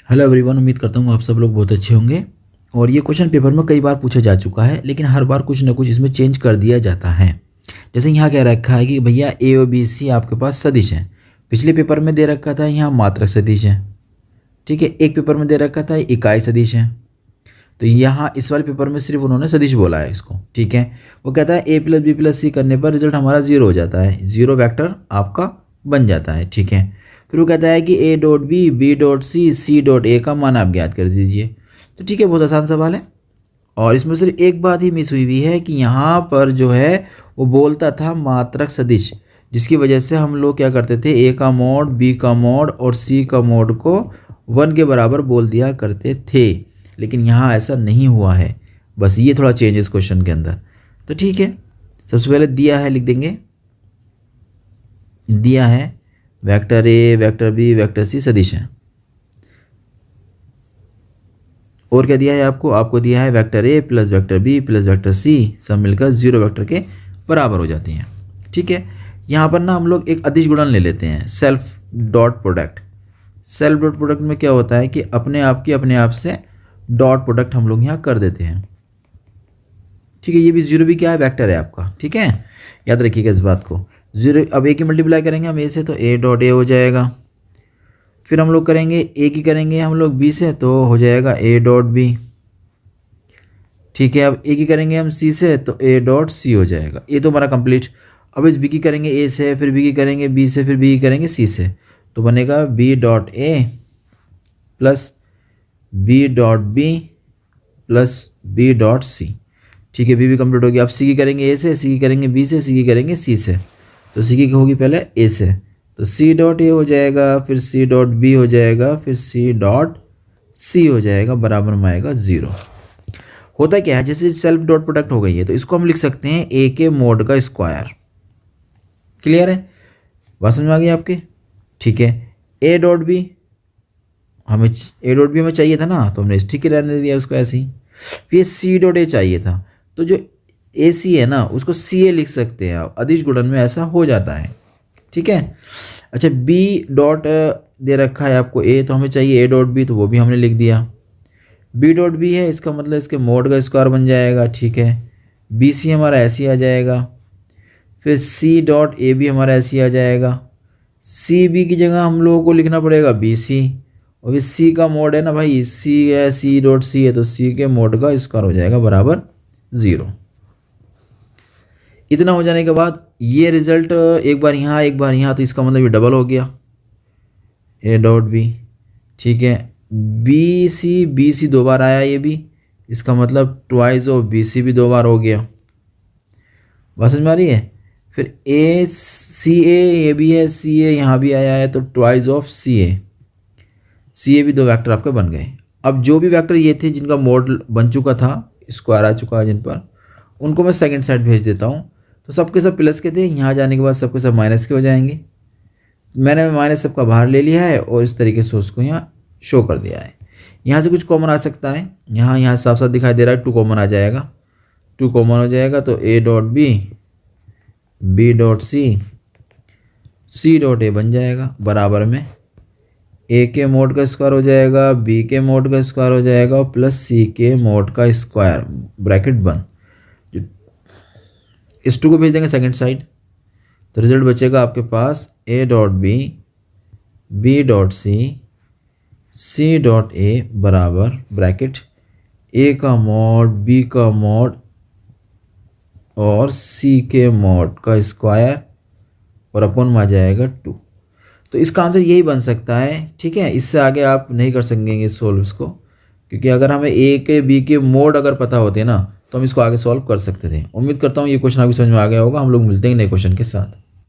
Hello everyone, उम्मीद करता हूँ आप सब लोग बहुत अच्छे होंगे। और ये क्वेश्चन पेपर में कई बार पूछा जा चुका है, लेकिन हर बार कुछ ना कुछ इसमें चेंज कर दिया जाता है। जैसे यहाँ कह रखा है कि भैया ए और बी सी आपके पास सदिश हैं। पिछले पेपर में दे रखा था यहाँ मात्रक सदिश है, ठीक है। एक पेपर में दे रखा था इकाई सदिश है। तो यहाँ इस वाले पेपर में सिर्फ उन्होंने सदिश बोला है इसको, ठीक है। वो कहता है ए प्लस बी प्लस सी करने पर रिजल्ट हमारा जीरो हो जाता है, जीरो वेक्टर आपका बन जाता है, ठीक है। फिर वो कहता है कि A dot B dot C dot A का मान आप ज्ञात कर दीजिए। तो ठीक है, बहुत आसान सवाल है। और इसमें सिर्फ एक बात ही मिस हुई हुई है कि यहाँ पर जो है वो बोलता था मात्रक सदिश, जिसकी वजह से हम लोग क्या करते थे, ए का मोड, बी का मोड और सी का मोड को 1 के बराबर बोल दिया करते थे। लेकिन यहाँ ऐसा नहीं हुआ है, बस ये थोड़ा चेंज है इस क्वेश्चन के अंदर। तो ठीक है, सबसे पहले दिया है, लिख देंगे, दिया है vector A vector B vector C सदिश है। और क्या दिया है आपको दिया है vector A plus vector B plus vector C सब मिलकर जीरो वेक्टर के बराबर हो जाती हैं, ठीक है। यहाँ पर ना हम लोग एक अदिश गुणन ले लेते हैं, self dot product. Self dot product में क्या होता है कि अपने आप से डॉट प्रोडक्ट हम लोग यहाँ कर देते हैं, ठीक है। ये भी जीरो भी क्या है, वेक्टर है आपका, ठीक है। याद रखिएगा इस बात को। जीरो, अब ए की मल्टीप्लाई करेंगे हम ए से, तो ए डॉट ए हो जाएगा। फिर हम लोग करेंगे ए की करेंगे हम लोग बी से, तो हो जाएगा ए डॉट बी, ठीक है। अब ए की करेंगे हम सी से, तो ए डॉट सी हो जाएगा। ये तो हमारा कंप्लीट। अब इस बी की करेंगे ए से, फिर बी की करेंगे बी से, फिर बी की करेंगे सी से, तो बनेगा B dot A plus B dot B plus B dot C, ठीक है। बी भी कंप्लीट हो गया। अब सी की करेंगे ए से, सी की करेंगे बी से, सी की करेंगे सी से, तो सी की होगी पहले ए से, तो सी डॉट ए हो जाएगा, फिर सी डॉट बी हो जाएगा, फिर सी डॉट सी हो जाएगा, बराबर में आएगा जीरो। होता क्या है, जैसे सेल्फ डॉट प्रोडक्ट हो गई है, तो इसको हम लिख सकते हैं ए के मोड का स्क्वायर। क्लियर है, बात समझ में आ गई आपके, ठीक है। ए डॉट बी हमें चाहिए था ना, तो हमने ठीक ही रहने दिया उसको ऐसे ही। फिर सी डॉट ए चाहिए था, तो जो ए सी है ना उसको सी ए लिख सकते हैं आप, अदिश गुणन में ऐसा हो जाता है, ठीक है। अच्छा, बी डॉट दे रखा है आपको ए, तो हमें चाहिए ए डॉट बी, तो वो भी हमने लिख दिया। बी डॉट बी है, इसका मतलब इसके मोड का स्क्वायर बन जाएगा, ठीक है। बी सी हमारा ऐसे ही आ जाएगा। फिर सी डॉट ए भी हमारा ऐसे ही आ जाएगा। सी बी की जगह हम लोगों को लिखना पड़ेगा बी सी, और फिर सी का मोड है ना भाई, सी है, सी डॉट सी है, तो सी के मोड का स्क्वायर हो जाएगा बराबर जीरो। इतना हो जाने के बाद ये रिजल्ट एक बार यहाँ एक बार यहाँ, तो इसका मतलब ये डबल हो गया ए डॉट बी, ठीक है। बी सी दो बार आया ये भी, इसका मतलब ट्वाइस ऑफ बी सी भी दो बार हो गया, बात समझ में आ रही है। फिर ए सी ए ये भी है, सी ए यहाँ भी आया है, तो ट्वाइस ऑफ सी ए भी दो वेक्टर आपके बन गए। अब जो भी वेक्टर ये थे जिनका मोड बन चुका था, स्क्वायर आ चुका है जिन पर, उनको मैं सेकंड साइड भेज देता हूँ। तो सबके सब प्लस के थे, यहाँ जाने के बाद सबके सब माइनस के हो जाएंगे। मैंने माइनस सबका बाहर ले लिया है और इस तरीके से उसको यहाँ शो कर दिया है। यहाँ से कुछ कॉमन आ सकता है, यहाँ साफ साफ दिखाई दे रहा है, 2 कॉमन आ जाएगा, 2 कॉमन हो जाएगा, तो A dot B dot C dot A बन जाएगा, बराबर में ए के मोड का स्क्वायर हो जाएगा, बी के मोड का स्क्वायर हो जाएगा, प्लस सी के मोड का स्क्वायर, ब्रैकेट बंद। इस 2 को भेज देंगे सेकंड साइड, तो रिजल्ट बचेगा आपके पास A dot B dot C dot A बराबर ब्रैकेट ए का मोड, बी का मोड और सी के मोड का स्क्वायर, और अपन में आ जाएगा 2। तो इसका आंसर यही बन सकता है, ठीक है। इससे आगे आप नहीं कर सकेंगे सोल्व इसको, क्योंकि अगर हमें ए के बी के मोड अगर पता होते ना, तो हम इसको आगे सॉल्व कर सकते थे। उम्मीद करता हूँ ये क्वेश्चन आपकी समझ में आ गया होगा। हम लोग मिलते हैं नए क्वेश्चन के साथ।